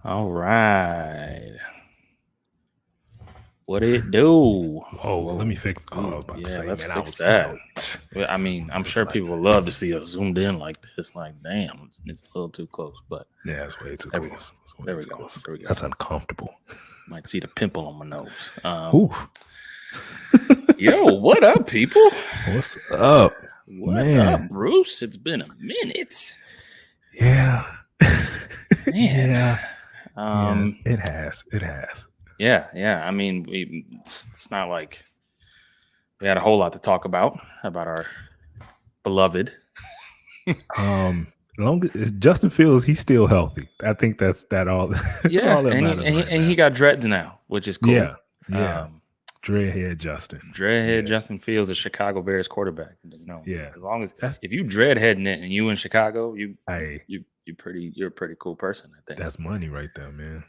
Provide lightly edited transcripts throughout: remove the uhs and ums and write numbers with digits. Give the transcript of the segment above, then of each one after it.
All right. What it do? Whoa, let me fix. Oh, I was about to Yeah, say, let's man, I fix was, that. I mean, I'm it's sure like, people would love to see us zoomed in like this. Like, damn, it's a little too close. But yeah, it's way too there we go. close. It's way There we too go. close. There we go. That's uncomfortable. Might see the pimple on my nose. Ooh. Yo, what up, people? What's up, What up, man? Bruce? It's been a minute. Yeah, Man. yeah, Um, It has. yeah. I mean, it's not like we had a whole lot to talk about our beloved. Long as Justin Fields, he's still healthy. I think that's all. That's Yeah, all that and matters right he now. got dreads now, which is cool. Yeah. Dreadhead Justin. Dreadhead Yeah. Justin Fields, the Chicago Bears quarterback. Yeah. As long as That's if you dreadheading it and you in Chicago, hey, you're a pretty cool person, I think. that's money right there, man.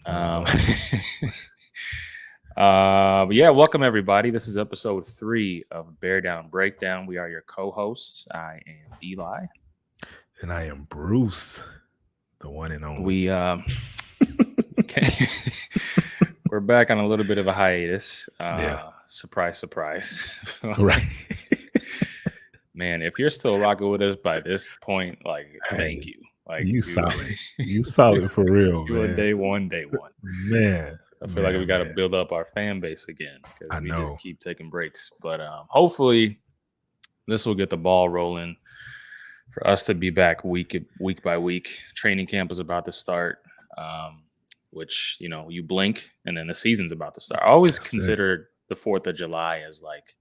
But yeah, welcome everybody. This is episode 3 of Bear Down Breakdown. We are your co-hosts. I am Eli, and I am Bruce, the one and only. We we're back on a little bit of a hiatus. Surprise. Right. Man, if you're still rocking with us by this point, like, thank you. Like, you solid. You solid for real, you are man. day one. Man. I feel like we got to build up our fan base again because we know. just keep taking breaks. But hopefully this will get the ball rolling for us to be back week by week. Training camp is about to start, which, you blink and then the season's about to start. I always consider the 4th of July as like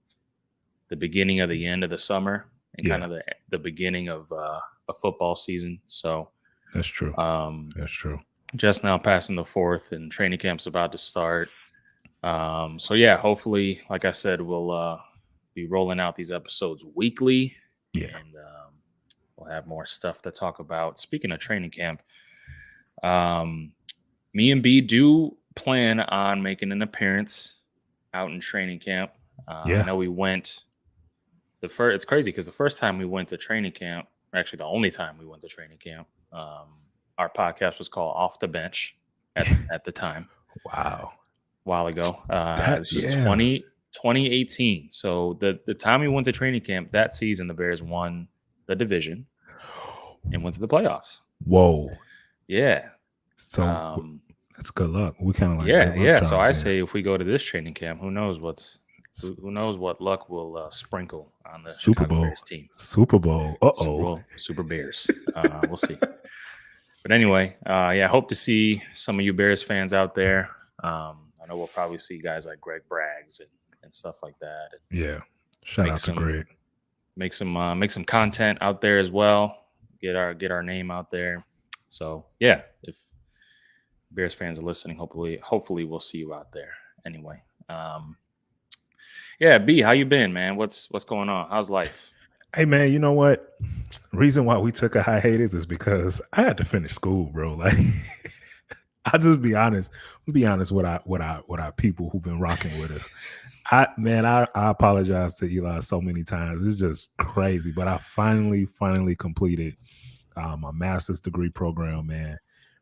the beginning of the end of the summer and kind of the beginning of a football season. So that's true. That's true. Just now passing the 4th and training camp's about to start. So yeah, hopefully, like I said, we'll be rolling out these episodes weekly. Yeah. And we'll have more stuff to talk about. Speaking of training camp, me and B do plan on making an appearance out in training camp. I know we went it's crazy because the first time we went to training camp, or actually the only time we went to training camp, our podcast was called Off the Bench at the time. Wow. A while ago. This was 2018. So the time we went to training camp that season, the Bears won the division and went to the playoffs. Whoa. Yeah. So that's good luck. We kind of like yeah. So I say if we go to this training camp, who knows what luck will sprinkle on the Super Chicago Bowl Bears team. Super Bowl. Super Bears. We'll see. But anyway, hope to see some of you Bears fans out there. I know we'll probably see guys like Greg Braggs and stuff like that. Shout out to Greg. Make some content out there as well. Get our name out there. So yeah, if Bears fans are listening, hopefully we'll see you out there. Anyway, B, how you been, man? What's going on? How's life? Hey man, you know what? Reason why we took a hiatus is because I had to finish school, bro. Like, I'll just be honest. Let's be honest with our people who've been rocking with us. I apologize to Eli so many times. It's just crazy. But I finally completed my master's degree program, man,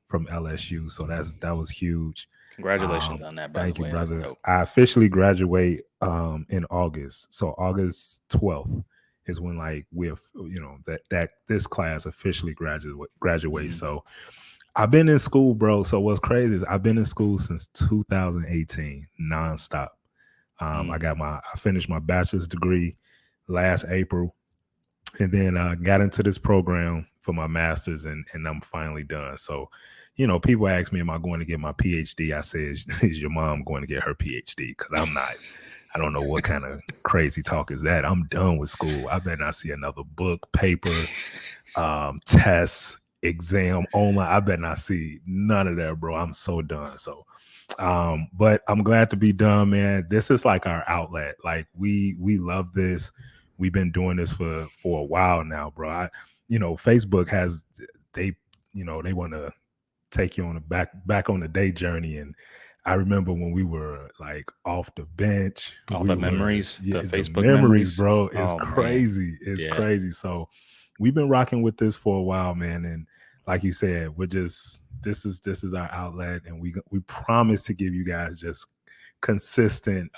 from LSU. So that was huge. Congratulations on that, thank you, brother. I officially graduate in August. So August 12th. Is when like that this class officially graduates. Mm-hmm. So I've been in school, bro. So what's crazy is I've been in school since 2018, nonstop. I finished my bachelor's degree last April, and then got into this program for my master's, and I'm finally done. So, people ask me, am I going to get my PhD? I say, is your mom going to get her PhD? Because I'm not. I don't know what kind of crazy talk is that. I'm done with school. I better not see another book, paper, test, exam, online. I better not see none of that, bro. I'm so done. So, but I'm glad to be done, man. This is like our outlet. Like we love this. We've been doing this for a while now, bro. Facebook has they want to take you on a back on the day journey, and I remember when we were like off the bench. All the memories, the Facebook memories, bro. It's crazy. It's crazy. So we've been rocking with this for a while, man. And like you said, this is our outlet, and we promise to give you guys just consistent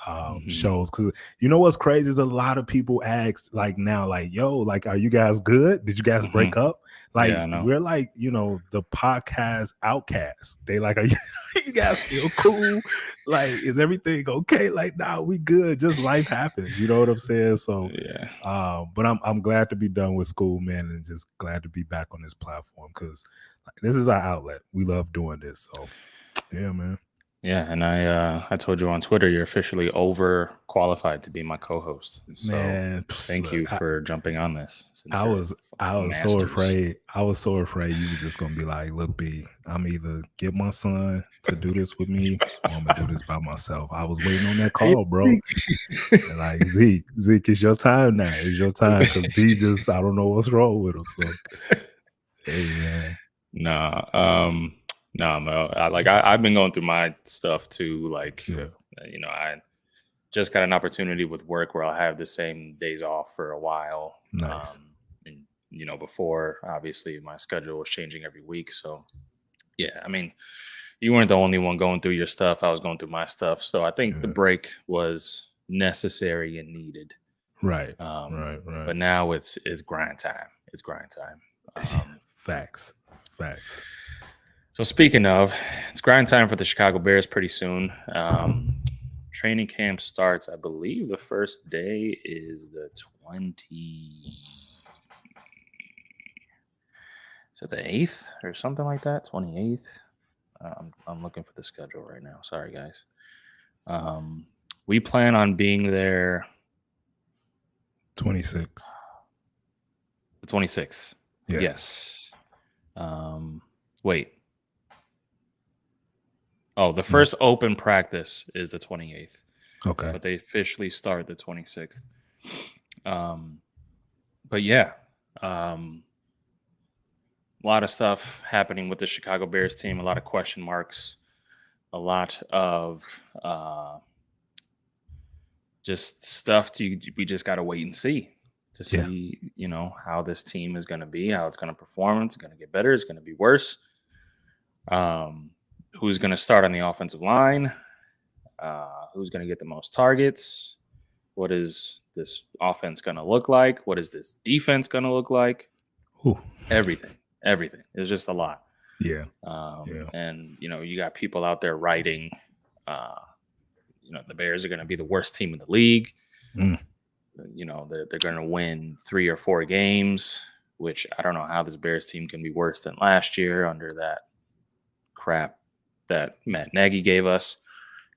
shows. Because you know what's crazy is a lot of people ask like now, like, yo, like, are you guys good? Did you guys break up? Like, Yeah, I know. we're like, you know, the podcast outcasts. They like, are you guys still cool? Like, is everything okay? Like, nah, we good. Just life happens. You know what I'm saying? So yeah. But I'm glad to be done with school, man, and just glad to be back on this platform, because this is our outlet. We love doing this. So yeah, man. Yeah, and I told you on Twitter you're officially overqualified to be my co-host. So Man, thank look, you for jumping on this. Since I you're was masters. so afraid. I was so afraid you was just gonna be like, look, B, I'm either get my son to do this with me or I'm gonna do this by myself. I was waiting on that call, bro. And like, Zeke, it's your time now. It's your time, because B just, I don't know what's wrong with him. So hey, man. No, Mo. I've been going through my stuff too. Like, Yeah. you know, I just got an opportunity with work where I'll have the same days off for a while. Nice. And you know, before obviously my schedule was changing every week. So yeah, I mean, you weren't the only one going through your stuff. I was going through my stuff. So I think the break was necessary and needed. Right. Right. Right. But now it's grind time. It's grind time. Facts. So speaking of, it's grind time for the Chicago Bears pretty soon. Training camp starts, I believe the first day is the 20. Is it the 8th or something like that? 28th. I'm looking for the schedule right now. Sorry, guys. We plan on being there 26. The 26th. Yeah. Yes. Wait. Oh, the first open practice is the 28th. Okay. But they officially start the 26th. But yeah. A lot of stuff happening with the Chicago Bears team, a lot of question marks, a lot of just stuff we just got to wait and see to see, you know, how this team is going to be, how it's going to perform. It's going to get better. It's going to be worse. Who's going to start on the offensive line? Who's going to get the most targets? What is this offense going to look like? What is this defense going to look like? Ooh. Everything. It's just a lot. Yeah. And, you know, you got people out there writing, you know, the Bears are going to be the worst team in the league. You know, they're going to win 3 or 4 games, which I don't know how this Bears team can be worse than last year under that crap that Matt Nagy gave us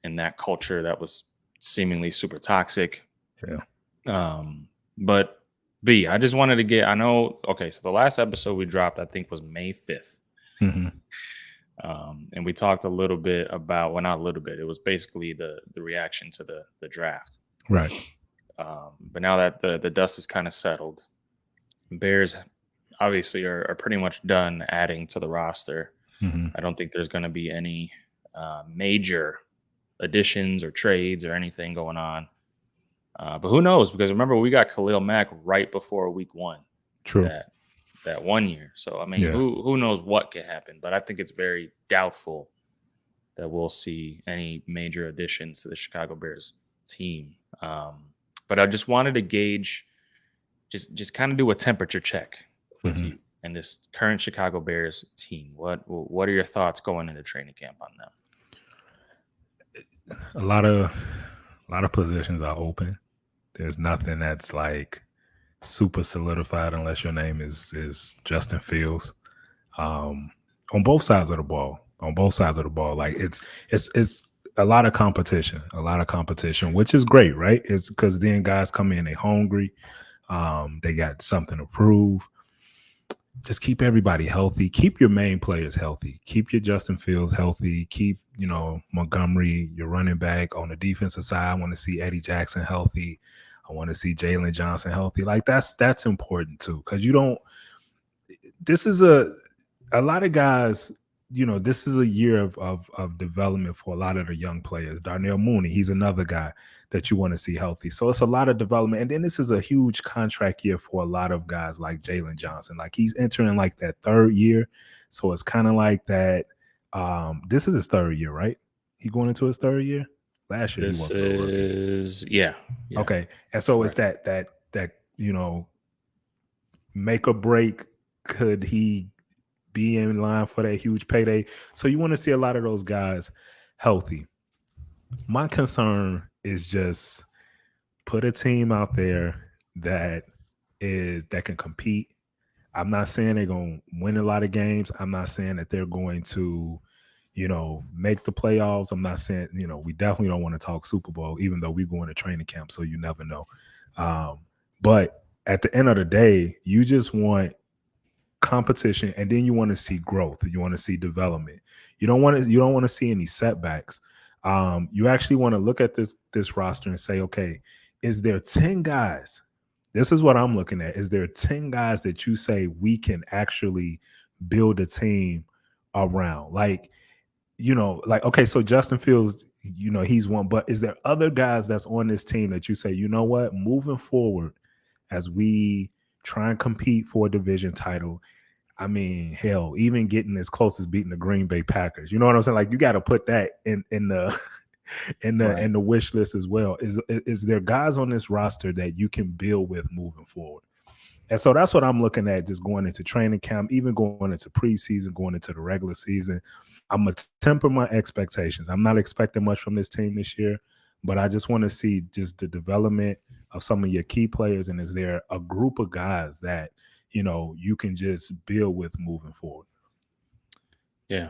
and that culture that was seemingly super toxic. Yeah. But B, I just wanted to get, I know, okay, so the last episode we dropped, I think was May 5th. And we talked a little bit about, well, not a little bit, it was basically the reaction to the draft. Right. But now that the dust is kind of settled, Bears obviously are pretty much done adding to the roster. I don't think there's going to be any major additions or trades or anything going on. But who knows? Because remember, we got Khalil Mack right before week 1. True. That 1 year. So, I mean, who knows what could happen? But I think it's very doubtful that we'll see any major additions to the Chicago Bears team. But I just wanted to gauge, just kind of do a temperature check with you and this current Chicago Bears team. What are your thoughts going into training camp on them? A lot of positions are open. There's nothing that's like super solidified unless your name is Justin Fields. On both sides of the ball. Like it's a lot of competition, which is great, right? It's because then guys come in, they hungry, they got something to prove. Just keep everybody healthy. Keep your main players healthy. Keep your Justin Fields healthy. Keep, you know, Montgomery, your running back. On the defensive side, I want to see Eddie Jackson healthy. I want to see Jalen Johnson healthy. Like that's important too, because you don't. This is a lot of guys this is a year of development for a lot of the young players. Darnell Mooney, he's another guy that you want to see healthy. So it's a lot of development. And then this is a huge contract year for a lot of guys like Jalen Johnson. Like he's entering like that third year. So it's kind of like that. This is his third year, right? He going into his third year? Last year he This wasn't a rookie. is yeah. Okay. And so it's that make or break. Could he be in line for that huge payday? So you want to see a lot of those guys healthy. My concern is just put a team out there that can compete. I'm not saying they're going to win a lot of games. I'm not saying that they're going to, make the playoffs. I'm not saying, we definitely don't want to talk Super Bowl, even though we go into training camp, so you never know. But at the end of the day, you just want competition, and then you want to see growth. You want to see development. You don't want to see any setbacks. You actually want to look at this roster and say, okay, is there 10 guys? This is what I'm looking at. Is there 10 guys that you say we can actually build a team around? Like, okay, so Justin Fields, he's one, but is there other guys that's on this team that you say, you know what, moving forward as we try and compete for a division title? I mean, hell, even getting as close as beating the Green Bay Packers. You know what I'm saying? Like, you got to put that in the in the wish list as well. Is there guys on this roster that you can build with moving forward? And so that's what I'm looking at, just going into training camp, even going into preseason, going into the regular season. I'm going to temper my expectations. I'm not expecting much from this team this year, but I just want to see just the development of some of your key players. And is there a group of guys that, you can just build with moving forward? Yeah.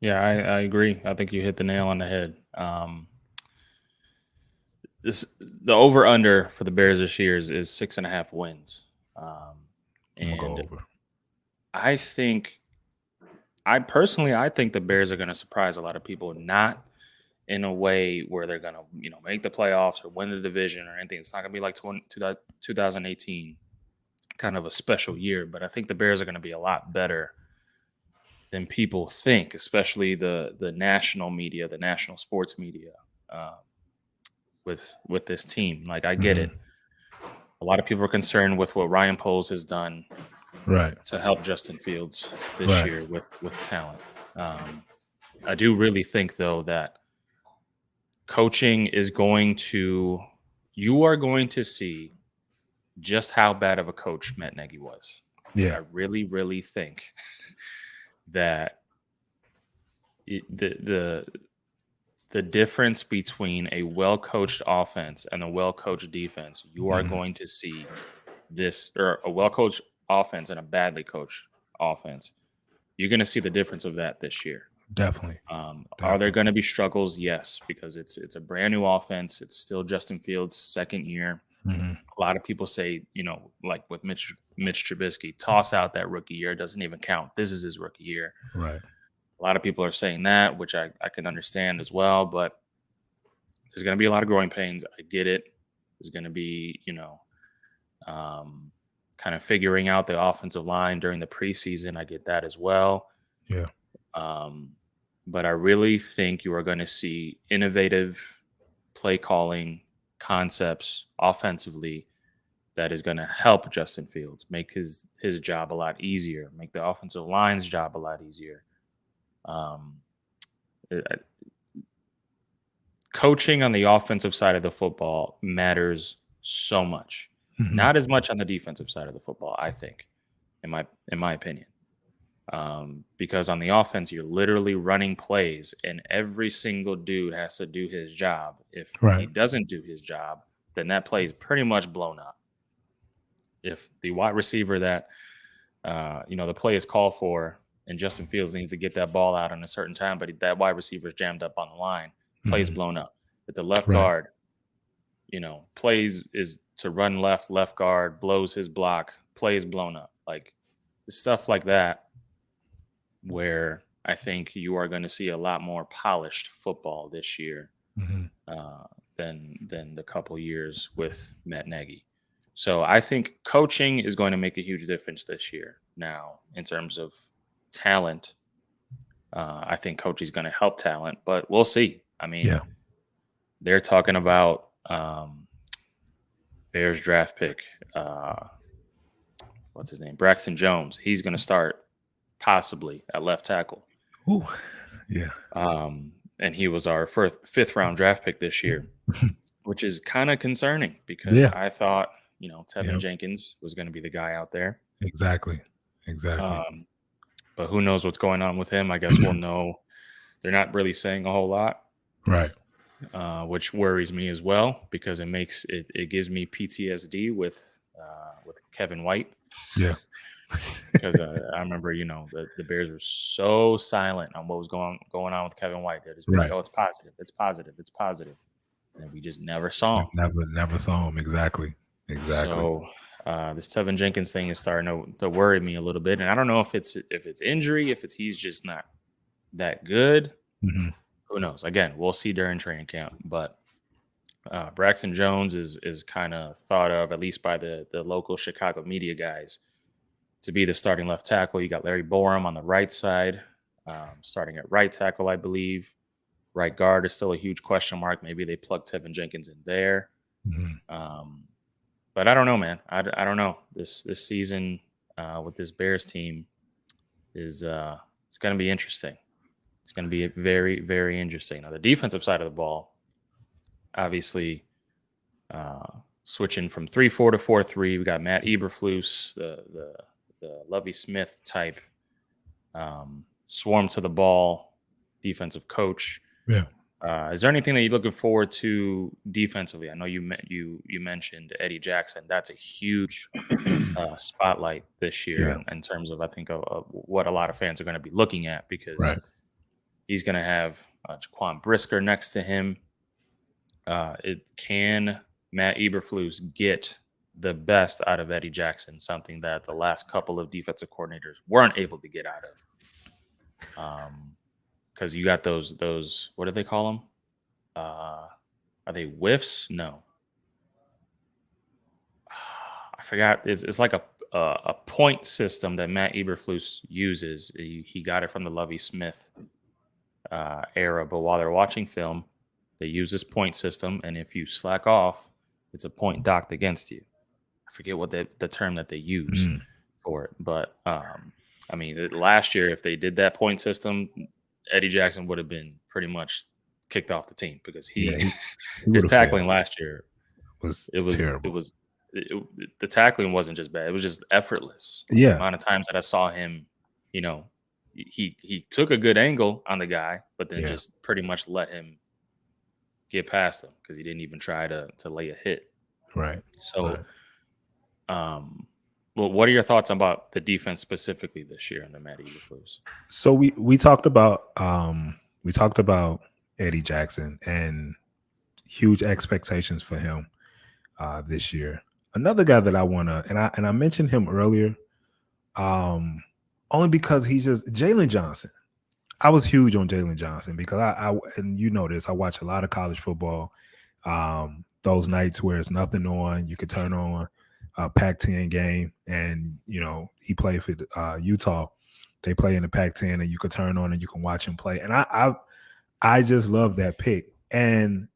Yeah, I agree. I think you hit the nail on the head. The over under for the Bears this year is 6.5 wins. I'm gonna go over. I think the Bears are going to surprise a lot of people, not in a way where they're going to, make the playoffs or win the division or anything. It's not going to be like 2018, kind of a special year, but I think the Bears are going to be a lot better than people think, especially the national media, the national sports media, with this team. Like, I get it. A lot of people are concerned with what Ryan Poles has done to help Justin Fields this year with talent. I do really think, though, that coaching is you are going to see just how bad of a coach Matt Nagy was. Yeah. I really, really think that the difference between a well-coached offense and a well-coached defense, you are going to see this, or a well-coached offense and a badly coached offense. You're going to see the difference of that this year. Definitely. Are there going to be struggles? Yes, because it's a brand new offense. It's still Justin Fields' second year. A lot of people say, like with Mitch Trubisky, toss out that rookie year. It doesn't even count. This is his rookie year. Right. A lot of people are saying that, which I can understand as well. But there's going to be a lot of growing pains. I get it. There's going to be, kind of figuring out the offensive line during the preseason. I get that as well. Yeah. But I really think you are going to see innovative play calling concepts offensively that is going to help Justin Fields make his job a lot easier, make the offensive line's job a lot easier. Coaching on the offensive side of the football matters so much. Not as much on the defensive side of the football, I think, in my opinion. Because on the offense, you're literally running plays, and every single dude has to do his job. If he doesn't do his job, then that play is pretty much blown up. If the wide receiver that the play is called for, and Justin Fields needs to get that ball out in a certain time, but that wide receiver is jammed up on the line, plays blown up. If the left guard, plays is to run left guard, blows his block, plays blown up. Like, stuff like that, where I think you are going to see a lot more polished football this year than the couple years with Matt Nagy. So I think coaching is going to make a huge difference this year. Now, in terms of talent, I think coaching's going to help talent, but we'll see. I mean, Yeah. they're talking about Bears draft pick. What's his name? Braxton Jones. He's going to start possibly at left tackle. Ooh. Yeah. And he was our fifth round draft pick this year, which is kind of concerning because Yeah. I thought, Tevin Yep. Jenkins was going to be the guy out there. Exactly. But who knows what's going on with him? I guess we'll know. They're not really saying a whole lot, Right. Which worries me as well because it gives me PTSD with Kevin White. Yeah. Because I remember, the Bears were so silent on what was going on with Kevin White. They're just like, oh, it's positive, it's positive, it's positive, and we just never saw him. Never saw him. Exactly. So this Tevin Jenkins thing is starting to worry me a little bit, and I don't know if it's injury, if he's just not that good. Mm-hmm. Who knows? Again, we'll see during training camp. But Braxton Jones is kind of thought of, at least by the local Chicago media guys, to be the starting left tackle. You got Larry Borum on the right side, starting at right tackle, I believe. Right guard is still a huge question mark. Maybe they plug Tevin Jenkins in there. Mm-hmm. But I don't know, man. I don't know. This season with this Bears team is it's going to be interesting. It's going to be very, very interesting. Now, the defensive side of the ball, obviously, switching from 3-4 to 4-3. We got Matt Eberflus, the Lovie Smith type, swarm to the ball defensive coach. Yeah. Is there anything that you're looking forward to defensively? I know you mentioned Eddie Jackson. That's a huge spotlight this year in terms of, I think, of what a lot of fans are going to be looking at because he's going to have Jaquan Brisker next to him. Can Matt Eberflus get the best out of Eddie Jackson, something that the last couple of defensive coordinators weren't able to get out of? Because you got those, what do they call them? Are they whiffs? No. I forgot. It's like a point system that Matt Eberflus uses. He got it from the Lovie Smith era, but while they're watching film, they use this point system, and if you slack off, it's a point docked against you. I forget what the term that they use for it, but I mean, last year, if they did that point system, Eddie Jackson would have been pretty much kicked off the team because his tackling last year was terrible. The tackling wasn't just bad; it was just effortless. Yeah, the amount of times that I saw him, he took a good angle on the guy, but then just pretty much let him get past him because he didn't even try to lay a hit. Right. So, well, what are your thoughts about the defense specifically this year in the Matt Eberflus? So we talked about Eddie Jackson and huge expectations for him this year. Another guy that I want to, and I mentioned him earlier, only because he's just Jalen Johnson. I was huge on Jalen Johnson because I and you know this, I watch a lot of college football. Those nights where it's nothing on, you could turn on a Pac-10 game, and he played for Utah. They play in the Pac-10, and you could turn on and you can watch him play. And I just love that pick. And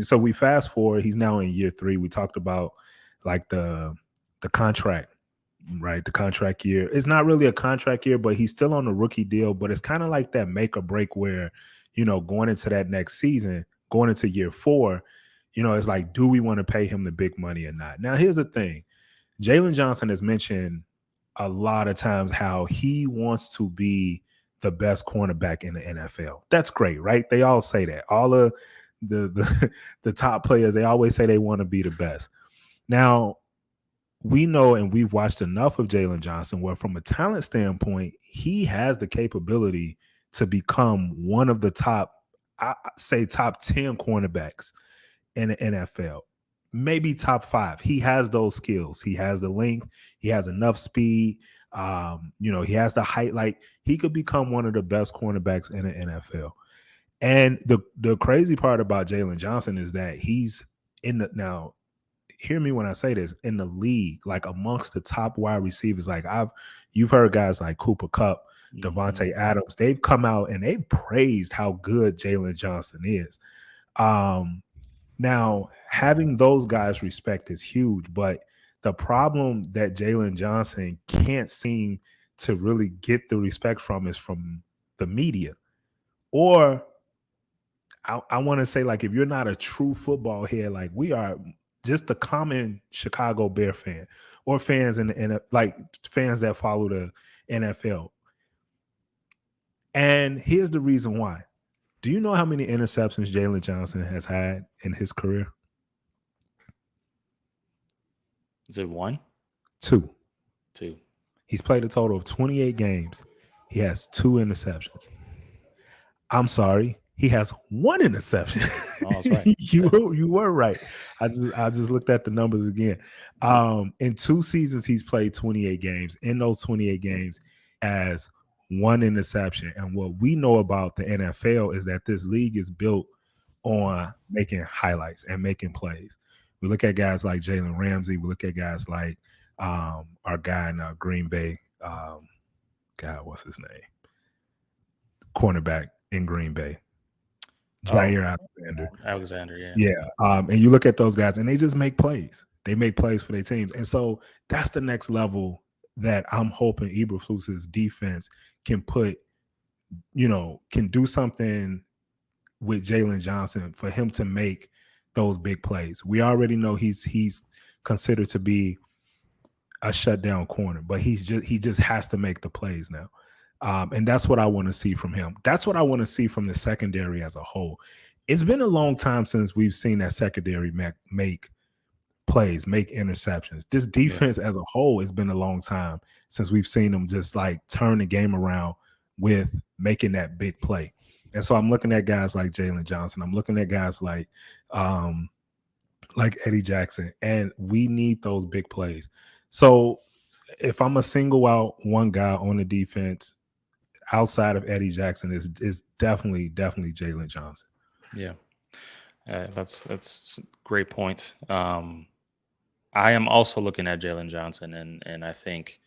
so we fast forward. He's now in year 3. We talked about like the contract, right? The contract year. It's not really a contract year, but he's still on a rookie deal. But it's kind of like that make or break where, going into that next season, going into year 4, it's like, do we want to pay him the big money or not? Now, here's the thing. Jalen Johnson has mentioned a lot of times how he wants to be the best cornerback in the NFL. That's great, right? They all say that. All of the top players, they always say they want to be the best. Now, we know and we've watched enough of Jalen Johnson where from a talent standpoint, he has the capability to become one of the top 10 cornerbacks in the NFL. Maybe top 5. He has those skills. He has the length. He has enough speed. He has the height. Like, he could become one of the best cornerbacks in the NFL. And the crazy part about Jalen Johnson is that he's now, hear me when I say this, in the league, like amongst the top wide receivers. Like you've heard guys like Cooper Kupp, Devontae Adams, they've come out and they've praised how good Jalen Johnson is. Now, having those guys respect is huge, but the problem that Jalen Johnson can't seem to really get the respect from is from the media. Or I want to say, like, if you're not a true football head, like we are, just the common Chicago Bear fan or fans like fans that follow the NFL. And here's the reason why. Do you know how many interceptions Jalen Johnson has had in his career? Is it 1? 2. 2. He's played a total of 28 games. He has 2 interceptions. I'm sorry. He has 1 interception. Oh, that's right. you were right. I just looked at the numbers again. In 2 seasons, he's played 28 games. In those 28 games, has 1 interception. And what we know about the NFL is that this league is built on making highlights and making plays. We look at guys like Jalen Ramsey. We look at guys like our guy in Green Bay. God, what's his name? Cornerback in Green Bay. Jair Alexander, yeah. Yeah. And you look at those guys and they just make plays. They make plays for their teams. And so that's the next level that I'm hoping Eberflus's defense can put, can do something with Jalen Johnson for him to make those big plays. We already know he's considered to be a shutdown corner, but he just has to make the plays now. And that's what I want to see from him. That's what I want to see from the secondary as a whole. It's been a long time since we've seen that secondary make plays, make interceptions. This defense as a whole, has been a long time since we've seen them just like turn the game around with making that big play. And so I'm looking at guys like Jalen Johnson. I'm looking at guys like Eddie Jackson, and we need those big plays. So if I'm a single out one guy on the defense outside of Eddie Jackson, is definitely Jalen Johnson. Yeah, that's a great point. I am also looking at Jalen Johnson, and I think,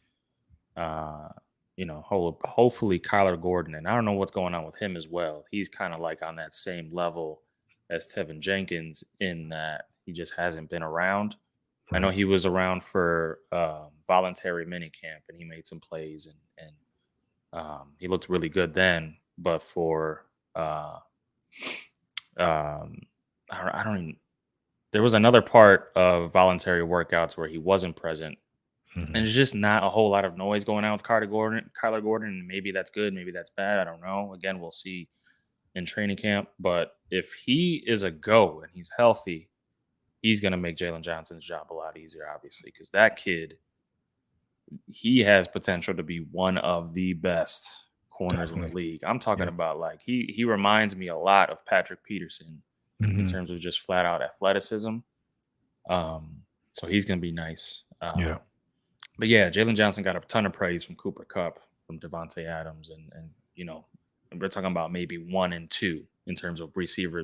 hopefully Kyler Gordon, and I don't know what's going on with him as well. He's kind of like on that same level as Tevin Jenkins in that he just hasn't been around. Right. I know he was around for voluntary minicamp, and he made some plays, and he looked really good then. But for I don't even. There was another part of voluntary workouts where he wasn't present, and it's just not a whole lot of noise going on with Kyler Gordon. And maybe that's good, maybe that's bad. I don't know. Again, we'll see in training camp. But if he is a go and he's healthy, he's going to make Jalen Johnson's job a lot easier, obviously, because that kid, he has potential to be one of the best corners in the league. I'm talking about like he reminds me a lot of Patrick Peterson in terms of just flat out athleticism. So he's going to be nice. But yeah, Jalen Johnson got a ton of praise from Cooper Kupp, from Devontae Adams, and we're talking about maybe 1 and 2 in terms of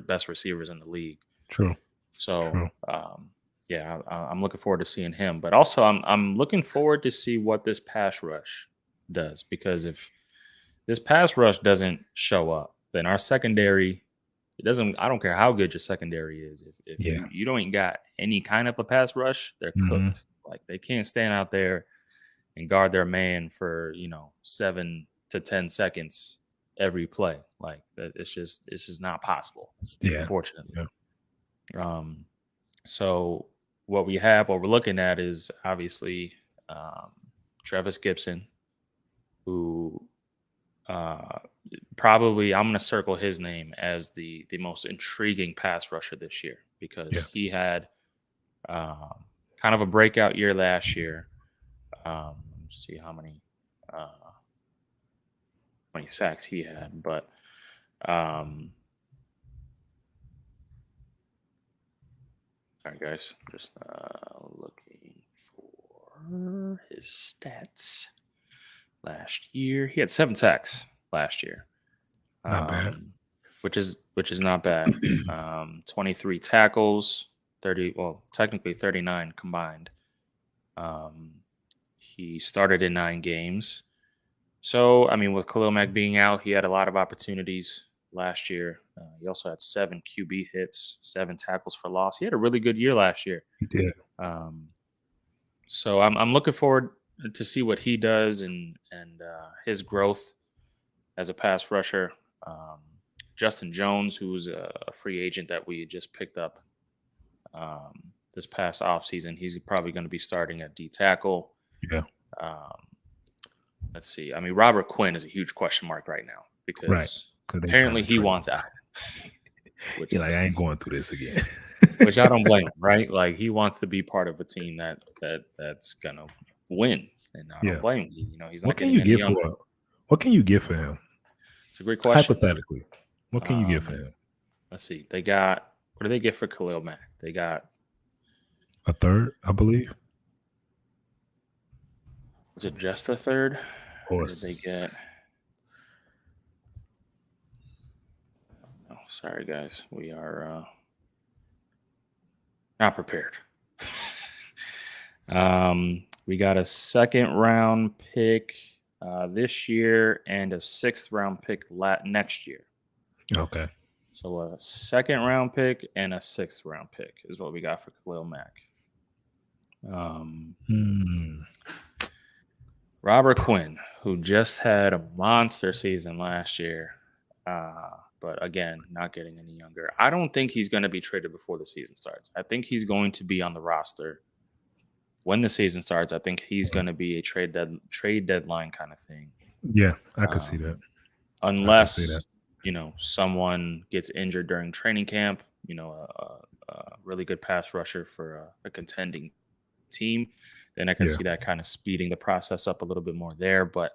best receivers in the league. True. So I'm looking forward to seeing him, but also I'm looking forward to see what this pass rush does, because if this pass rush doesn't show up, then our secondary, I don't care how good your secondary is. If you don't got any kind of a pass rush, they're cooked. Like, they can't stand out there and guard their man for 7 to 10 seconds every play. Like, it's just not possible. Unfortunately. So what we're looking at is obviously Travis Gibson, who probably, I'm going to circle his name as the most intriguing pass rusher this year, because he had kind of a breakout year last year. Let's see how many sacks he had, but sorry guys, just looking for his stats. Last year, he had 7 sacks last year. Not bad. Which is not bad. 23 tackles, technically 39 combined. He started in 9 games. So, I mean, with Khalil Mack being out, he had a lot of opportunities last year. He also had 7 QB hits, 7 tackles for loss. He had a really good year last year. He did. Um, so I'm looking forward to see what he does and his growth as a pass rusher. Um, Justin Jones, who's a free agent that we just picked up this past offseason, he's probably going to be starting at D tackle. Yeah. Um, let's see. I mean, Robert Quinn is a huge question mark right now because apparently he wants out. Which like, I ain't going through this again. Which I don't blame him, right? Like he wants to be part of a team that's gonna win, and I don't blame him. You know, he's not. What can you get for? What can you get for him? It's a great question. Hypothetically, what can you get for him? Let's see. They got, what do they get for Khalil Mack? They got a third, I believe. Was it just a third? Or did they get? Oh, sorry, guys. We are not prepared. We got a 2nd round pick this year and a 6th round pick next year. Okay. So a 2nd round pick and a 6th round pick is what we got for Khalil Mack. Robert Quinn, who just had a monster season last year, but again, not getting any younger. I don't think he's going to be traded before the season starts. I think he's going to be on the roster when the season starts. I think he's going to be a trade deadline kind of thing. Yeah, I could see that. Unless, you know, someone gets injured during training camp, you know, a really good pass rusher for a contending team, then I can see that kind of speeding the process up a little bit more there. But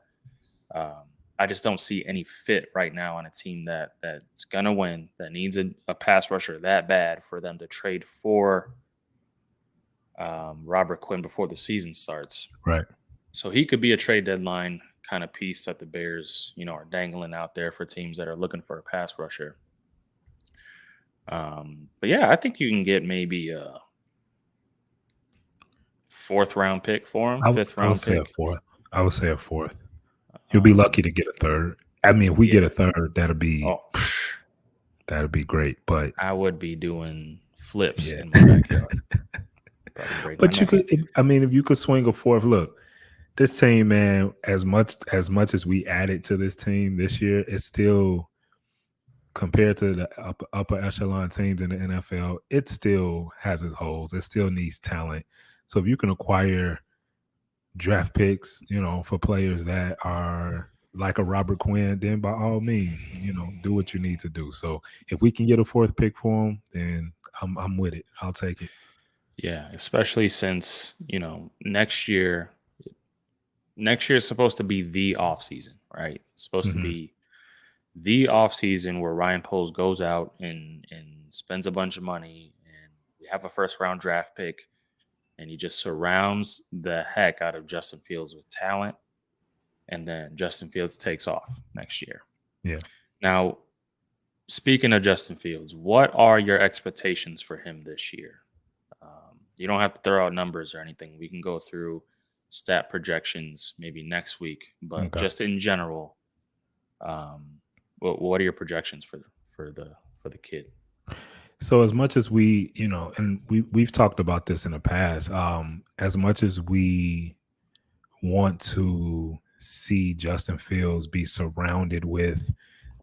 I just don't see any fit right now on a team that's going to win, that needs a pass rusher that bad for them to trade for Robert Quinn before the season starts. Right. So he could be a trade deadline kind of piece that the Bears, you know, are dangling out there for teams that are looking for a pass rusher. But yeah, I think you can get maybe a 4th round pick for him. 5th round pick. I would say a 4th. You'll be lucky to get a 3rd. I mean, if we get a 3rd, that'd be great. But I would be doing flips in my backyard. But you could, I mean, if you could swing a 4th, look, this team, man, as much as we added to this team this year, it's still, compared to the upper echelon teams in the NFL, it still has its holes. It still needs talent. So if you can acquire draft picks, you know, for players that are like a Robert Quinn, then by all means, you know, do what you need to do. So if we can get a 4th pick for him, then I'm with it. I'll take it. Yeah, especially since, you know, next year is supposed to be the off season, right? It's supposed to be the off season where Ryan Poles goes out and spends a bunch of money, and we have a 1st round draft pick, and he just surrounds the heck out of Justin Fields with talent, and then Justin Fields takes off next year. Yeah. Now, speaking of Justin Fields, what are your expectations for him this year? You don't have to throw out numbers or anything. We can go through stat projections maybe next week, but just in general, what are your projections for the kid? So as much as we, you know, and we've talked about this in the past, as much as we want to see Justin Fields be surrounded with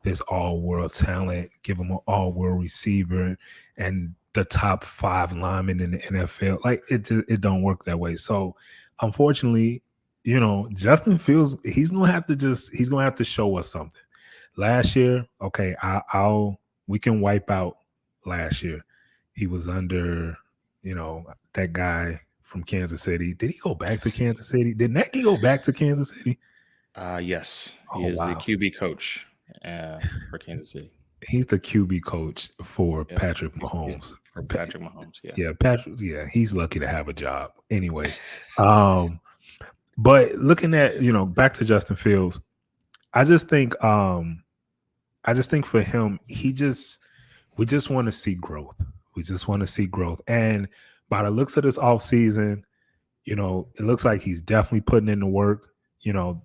this all-world talent, give him an all-world receiver and the top 5 linemen in the NFL, like it don't work that way. So unfortunately, you know, Justin Fields, he's gonna have to show us something. Last year, okay, we can wipe out last year. He was under, you know, that guy from Kansas City. Did he go back to Kansas City? Did Nagy go back to Kansas City? Yes. He is the QB coach for Kansas City. He's the QB coach for Patrick Mahomes. For Patrick Mahomes, yeah. Yeah, Patrick, yeah, he's lucky to have a job. Anyway. But looking at, you know, back to Justin Fields, I just think for him, we just want to see growth. We just want to see growth. And by the looks of this offseason, you know, it looks like he's definitely putting in the work.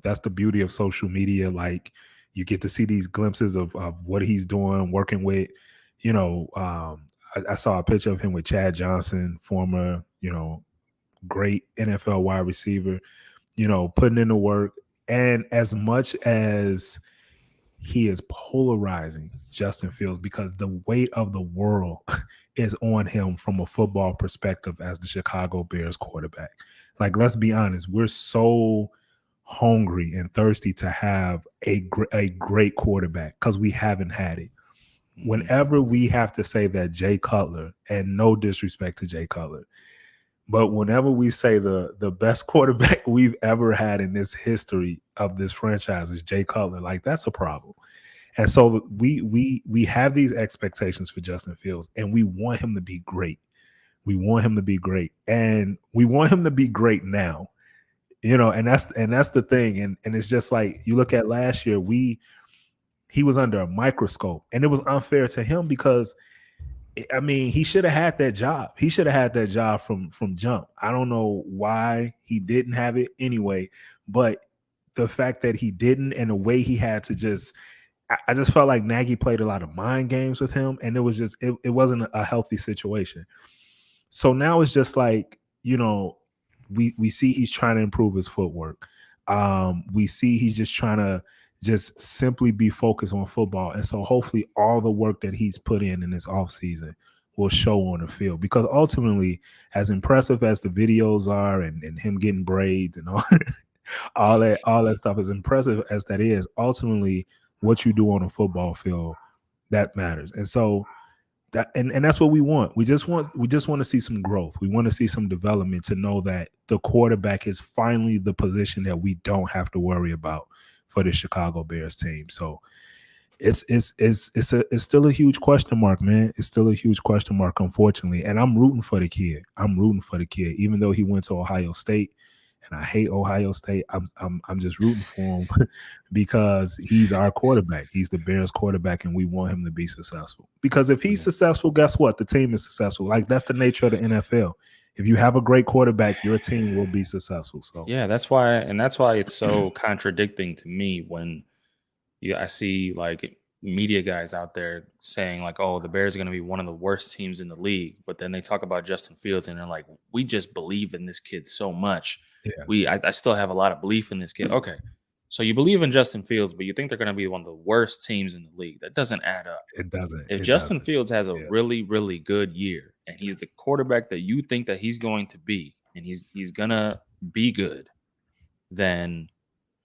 that's the beauty of social media. Like, you get to see these glimpses of what he's doing, working with, I saw a picture of him with Chad Johnson, former, great NFL wide receiver, putting in the work. And as much as he is polarizing Justin Fields, because the weight of the world is on him from a football perspective as the Chicago Bears quarterback. Like, let's be honest, we're so hungry and thirsty to have a great quarterback because we haven't had it. Whenever we have to say that Jay Cutler, and no disrespect to Jay Cutler, but whenever we say the best quarterback we've ever had in this history of this franchise is Jay Cutler, like, that's a problem. And so we have these expectations for Justin Fields, and we want him to be great. We want him to be great, and we want him to be great now. And that's the thing. And it's just like, you look at last year, he was under a microscope, and it was unfair to him because, I mean, he should have had that job. He should have had that job from jump. I don't know why he didn't have it anyway, but the fact that he didn't, and the way he had to I just felt like Nagy played a lot of mind games with him, and it was just it wasn't a healthy situation. So now it's just like, we see he's trying to improve his footwork. We see he's just trying to just simply be focused on football. And so hopefully all the work that he's put in this offseason will show on the field, because ultimately, as impressive as the videos are, and him getting braids and all that stuff, as impressive as that is, ultimately what you do on a football field, that matters. And so and that's what we want. We just want to see some growth. We want to see some development, to know that the quarterback is finally the position that we don't have to worry about for the Chicago Bears team. So it's still a huge question mark, man. It's still a huge question mark, unfortunately. And I'm rooting for the kid. Even though he went to Ohio State, and I hate Ohio State. I'm just rooting for him because he's our quarterback. He's the Bears quarterback, and we want him to be successful. Because if he's successful, guess what? The team is successful. Like, that's the nature of the NFL. If you have a great quarterback, your team will be successful. So yeah, that's why it's so contradicting to me when I see like media guys out there saying like, oh, the Bears are going to be one of the worst teams in the league, but then they talk about Justin Fields and they're like, we just believe in this kid so much. Yeah. I still have a lot of belief in this kid. Okay, so you believe in Justin Fields, but you think they're going to be one of the worst teams in the league. That doesn't add up. It doesn't. If Justin Fields has a really, really good year, and he's the quarterback that you think that he's going to be, and he's going to be good, then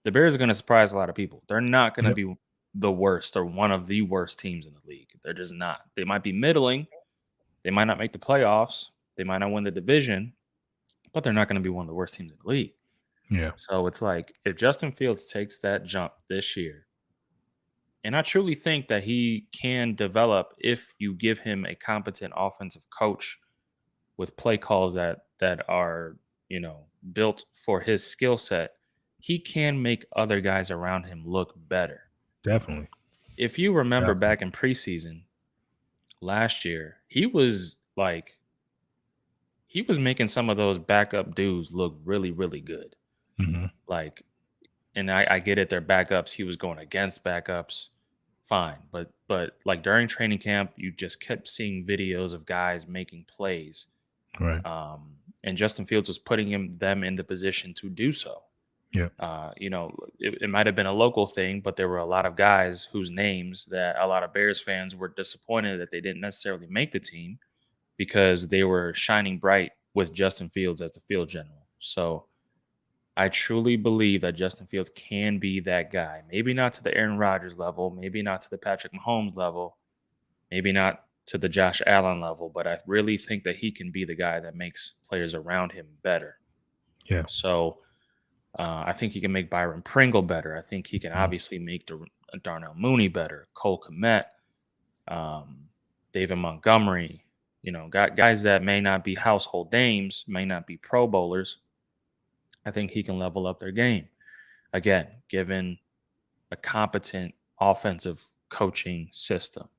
the Bears are going to surprise a lot of people. They're not going to be the worst or one of the worst teams in the league. They're just not. They might be middling. They might not make the playoffs. They might not win the division, but they're not going to be one of the worst teams in the league. Yeah. So it's like, if Justin Fields takes that jump this year, and I truly think that he can develop if you give him a competent offensive coach with play calls that are, built for his skill set, he can make other guys around him look better. Definitely. If you remember back in preseason last year, he was making some of those backup dudes look really, really good. Mm-hmm. Like, and I get it, they're backups. He was going against backups. Fine. But like during training camp, you just kept seeing videos of guys making plays. Right. And Justin Fields was putting them in the position to do so. Yeah. It might have been a local thing, but there were a lot of guys whose names that a lot of Bears fans were disappointed that they didn't necessarily make the team because they were shining bright with Justin Fields as the field general. So I truly believe that Justin Fields can be that guy. Maybe not to the Aaron Rodgers level, maybe not to the Patrick Mahomes level, maybe not to the Josh Allen level, but I really think that he can be the guy that makes players around him better. Yeah. So I think he can make Byron Pringle better. I think he can obviously make Darnell Mooney better, Cole Kmet, David Montgomery, guys that may not be household names, may not be Pro Bowlers. I think he can level up their game. Again, given a competent offensive coaching system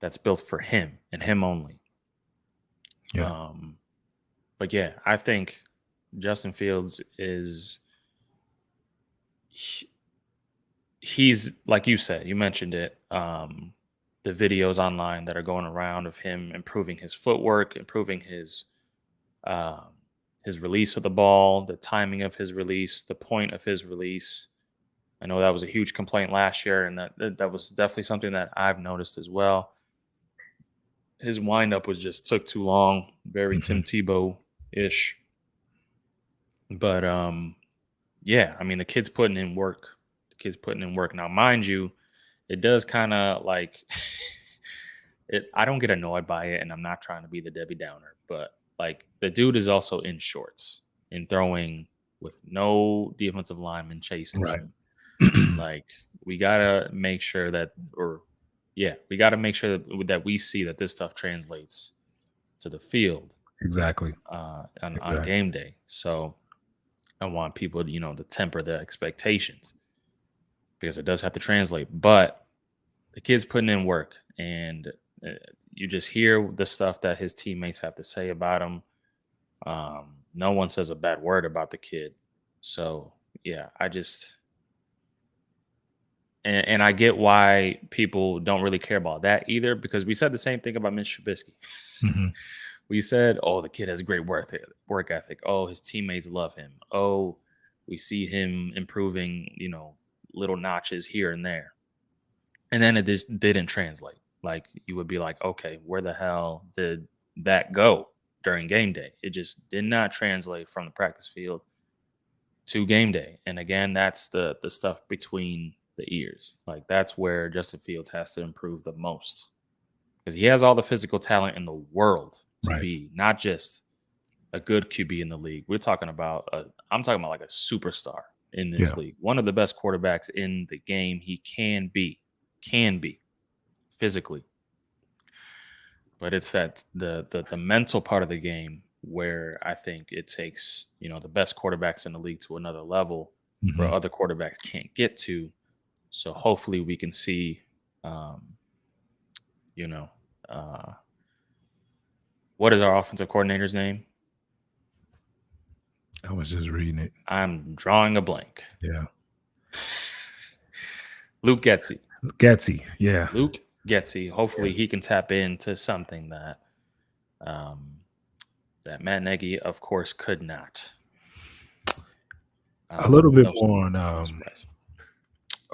that's built for him and him only. Yeah. But yeah, I think Justin Fields is he's like you said, you mentioned it. The videos online that are going around of him improving his footwork, improving um, his release of the ball, the timing of his release, the point of his release. I know that was a huge complaint last year, and that was definitely something that I've noticed as well. His windup was just took too long, very Tim Tebow ish. But yeah, I mean the kid's putting in work. The kid's putting in work. Now, mind you, it does kind of like it. I don't get annoyed by it, and I'm not trying to be the Debbie Downer, but like the dude is also in shorts and throwing with no defensive lineman chasing Right. him. Like we gotta make sure that, we gotta make sure that we see that this stuff translates to the field Exactly. on game day. So I want people, to temper their expectations because it does have to translate. But the kid's putting in work, and you just hear the stuff that his teammates have to say about him. No one says a bad word about the kid. So yeah, and I get why people don't really care about that either, because we said the same thing about Mitch Trubisky. We said, oh, the kid has great work ethic. Oh, his teammates love him. Oh, we see him improving, little notches here and there. And then it just didn't translate. Like you would be like, okay, where the hell did that go during game day? It just did not translate from the practice field to game day. And again, that's the stuff between the ears. Like that's where Justin Fields has to improve the most, because he has all the physical talent in the world to be not just a good QB in the league. I'm talking about like a superstar in this league. One of the best quarterbacks in the game. He can be physically. But it's that the mental part of the game where I think it takes, the best quarterbacks in the league to another level where other quarterbacks can't get to. So hopefully we can see, what is our offensive coordinator's name? I was just reading it. I'm drawing a blank. Yeah. Luke Getsy. Yeah. Luke Getsy. Hopefully he can tap into something that that Matt Nagy, of course, could not. A little bit more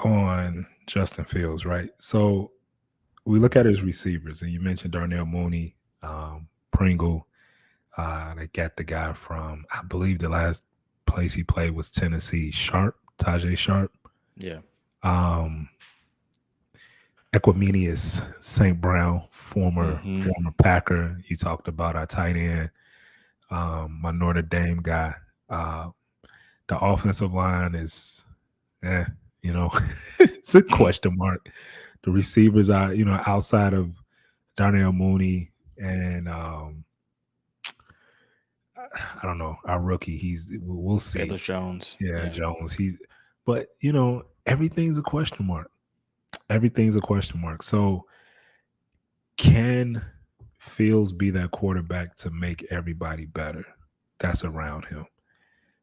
on Justin Fields, right? So we look at his receivers, and you mentioned Darnell Mooney, Pringle. They got the guy from, I believe the last place he played was Tennessee, Tajay Sharp. Yeah. Equimenius St. Brown, former Packer. You talked about our tight end, my Notre Dame guy. The offensive line is, it's a question mark. The receivers are, outside of Darnell Mooney and I don't know, our rookie. We'll see. Taylor Jones. Yeah, Jones. But everything's a question mark. Everything's a question mark. So can Fields be that quarterback to make everybody better that's around him?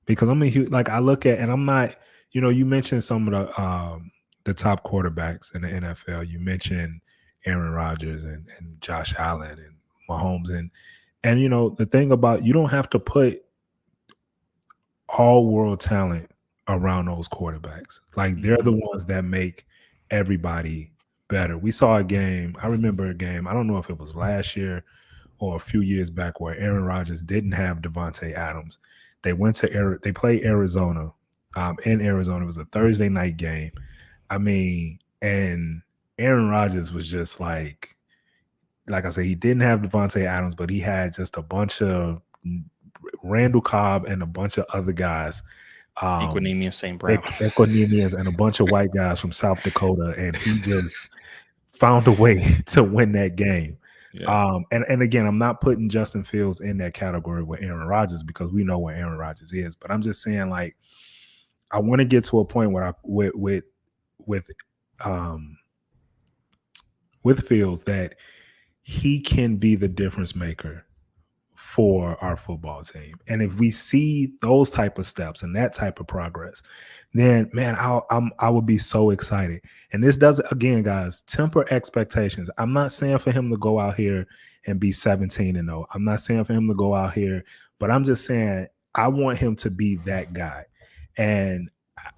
Because I look at, and I'm not, you mentioned some of the top quarterbacks in the NFL. You mentioned Aaron Rodgers and Josh Allen and Mahomes. And the thing about, you don't have to put all world talent around those quarterbacks. Like they're the ones that make everybody better. We saw a game. I remember a game. I don't know if it was last year or a few years back where Aaron Rodgers didn't have Devontae Adams. They they played Arizona. In Arizona, it was a Thursday night game. And Aaron Rodgers was just like I said, he didn't have Devontae Adams, but he had just a bunch of Randall Cobb and a bunch of other guys. Equinemius St. Brown. Equinemius and a bunch of white guys from South Dakota. And he just found a way to win that game. Yeah. And again, I'm not putting Justin Fields in that category with Aaron Rodgers because we know where Aaron Rodgers is. But I'm just saying, like, I want to get to a point where with Fields that he can be the difference maker for our football team. And if we see those type of steps and that type of progress, then man, I would be so excited. And this does, again, guys, temper expectations. I'm not saying for him to go out here and be 17-0. I'm not saying for him to go out here, but I'm just saying I want him to be that guy. And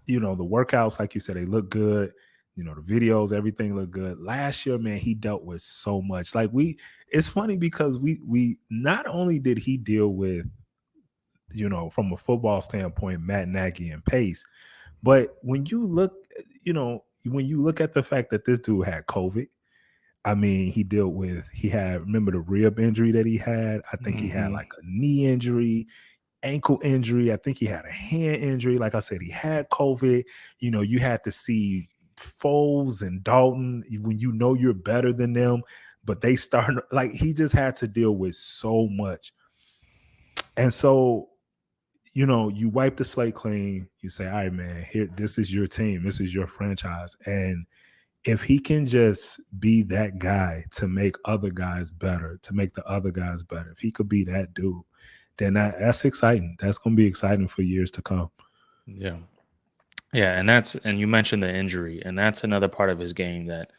the workouts, like you said, they look good. The videos, everything looked good. Last year, man, he dealt with so much. Like it's funny because we not only did he deal with, from a football standpoint, Matt Nagy and pace, but when you look at the fact that this dude had COVID, I mean, he had, remember the rib injury that he had? I think he had like a knee injury, ankle injury. I think he had a hand injury. Like I said, he had COVID. You had to see Foles and Dalton when you're better than them, but they started, like, he just had to deal with so much. And so, you wipe the slate clean. You say, all right, man, here, this is your team. This is your franchise. And if he can just be that guy to make other guys better, to make the other guys better, if he could be that dude, then that's exciting. That's going to be exciting for years to come. Yeah. Yeah, and you mentioned the injury, and that's another part of his game that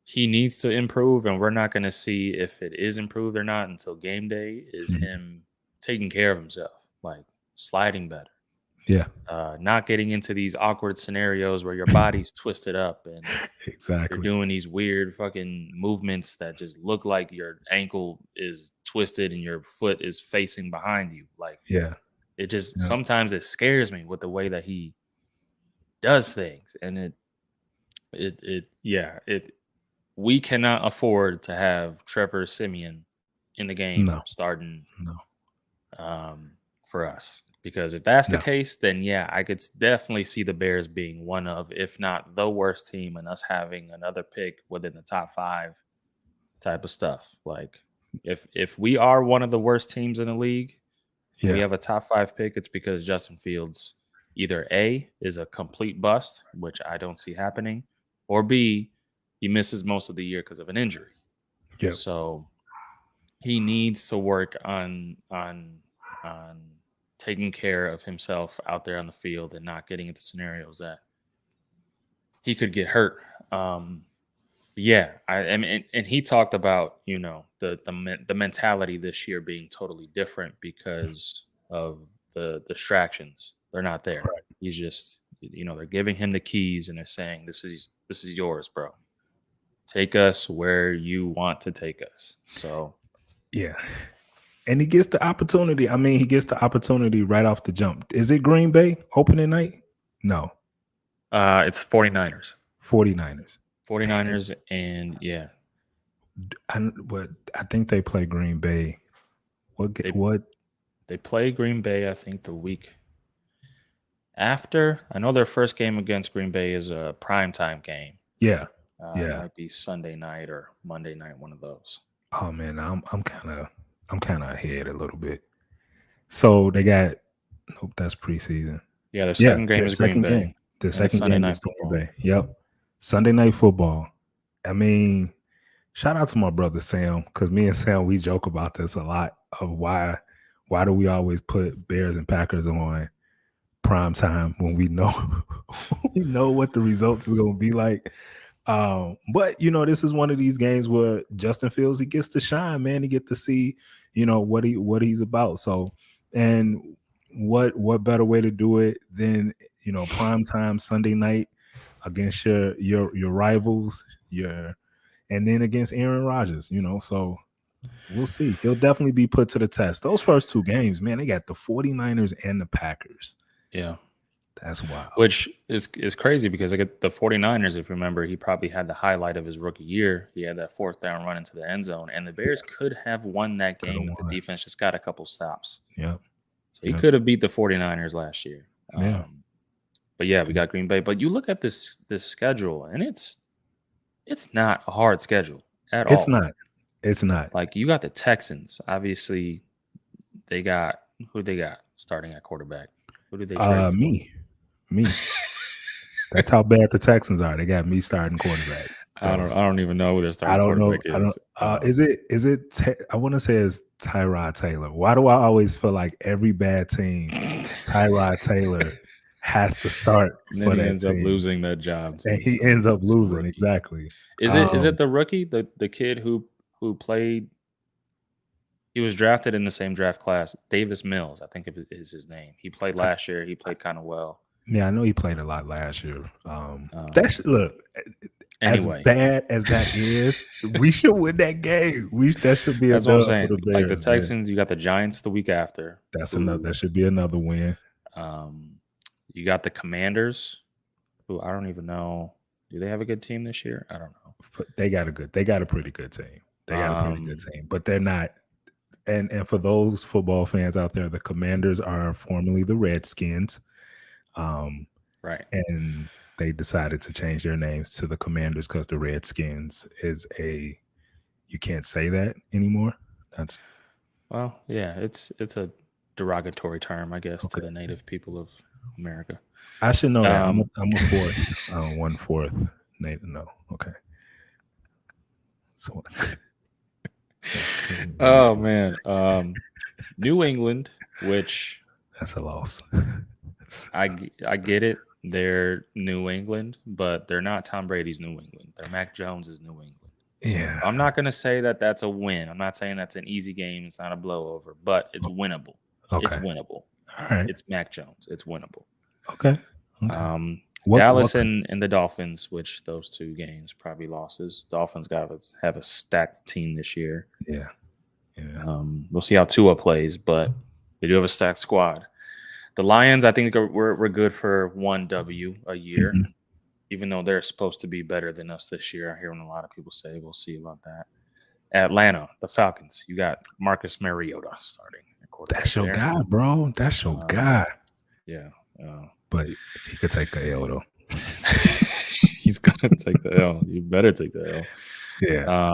he needs to improve, and we're not going to see if it is improved or not until game day, is him taking care of himself, like sliding better. Yeah. Not getting into these awkward scenarios where your body's twisted up and exactly you're doing these weird fucking movements that just look like your ankle is twisted and your foot is facing behind you. Like, it just sometimes it scares me with the way that he does things, and we cannot afford to have Trevor Siemian in the game starting for us, because if that's the case, then I could definitely see the Bears being one of, if not the worst team, and us having another pick within the top 5 type of stuff. Like if we are one of the worst teams in the league, we have a top 5 pick, it's because Justin Fields either A, is a complete bust, which I don't see happening, or B, he misses most of the year because of an injury. Yep. So he needs to work on taking care of himself out there on the field and not getting into scenarios that he could get hurt. I mean, and he talked about, the mentality this year being totally different because of the distractions. They're not there. Right. He's just, they're giving him the keys and they're saying, this is yours, bro. Take us where you want to take us. So, and he gets the opportunity. I mean, he gets the opportunity right off the jump. Is it Green Bay opening night? No. It's 49ers. 49ers. And I think they play Green Bay. What? They play Green Bay, I think, the week after. I know their first game against Green Bay is a primetime game. It might be Sunday night or Monday night, one of those. Oh man, I'm kind of ahead a little bit. So they got, nope, that's preseason. Yeah, their second game is Green Bay. The second game is Green Bay. Yep, Sunday night football. I mean, shout out to my brother Sam, because me and Sam, we joke about this a lot of why do we always put Bears and Packers on prime time when we know what the results is going to be like. But this is one of these games where Justin Fields, he gets to shine, man. He get to see, what he's about. So, and what better way to do it than, prime time Sunday night against your rivals, and then against Aaron Rodgers, so we'll see. He'll definitely be put to the test. Those first 2 games, man, they got the 49ers and the Packers. Yeah. That's wild. Which is crazy, because I get the 49ers, if you remember, he probably had the highlight of his rookie year. He had that 4th down run into the end zone, and the Bears could have won that game if the defense just got a couple stops. Yeah. So he could have beat the 49ers last year. But we got Green Bay. But you look at this schedule, and it's not a hard schedule at all. It's not. Like, you got the Texans. Obviously, who they got starting at quarterback? Who did they trade for? Me. That's how bad the Texans are. They got me starting quarterback. So I don't even know who their I starting don't know. quarterback I don't. is. Is it? I want to say it's Tyrod Taylor. Why do I always feel like every bad team, Tyrod Taylor has to start And then for he that ends up team, losing that job and to he ends up some losing? rookie. Exactly. Is it the rookie, the kid who played? He was drafted in the same draft class. Davis Mills, I think is his name. He played last year. He played kind of well. Yeah, I know he played a lot last year. Look, as Anyway, bad as that is, we should win that game. That should be a that's what I'm dub for saying. the Like the Bears, man. Texans, you got the Giants the week after. That's another. That should be another win. You got the Commanders, who I don't even know. Do they have a good team this year? I don't know. They got a pretty good team. They got a pretty good team, but they're not. And for those football fans out there, the Commanders are formerly the Redskins. Right. And they decided to change their names to the Commanders because the Redskins is you can't say that anymore. That's yeah, it's a derogatory term, I guess, to the native people of America. I should know that. I'm a fourth, 1/4 native. No, okay. So, oh man, New England, which that's a loss. I get it. They're New England, but they're not Tom Brady's New England. They're Mac Jones's New England. Yeah, I'm not going to say that that's a win. I'm not saying that's an easy game. It's not a blowover, but it's winnable. Okay. It's winnable. All right. It's Mac Jones. It's winnable. Okay. Dallas and the Dolphins, which those two games probably losses. Dolphins have a stacked team this year. Yeah. We'll see how Tua plays, but they do have a stacked squad. The Lions, I think we're good for 1 W a year, even though they're supposed to be better than us this year. I'm hearing a lot of people say. We'll see about that. Atlanta, the Falcons, you got Marcus Mariota starting. That's your guy, bro. That's your guy. Yeah. But he could take the L, though. He's going to take the L. You better take the L. Yeah.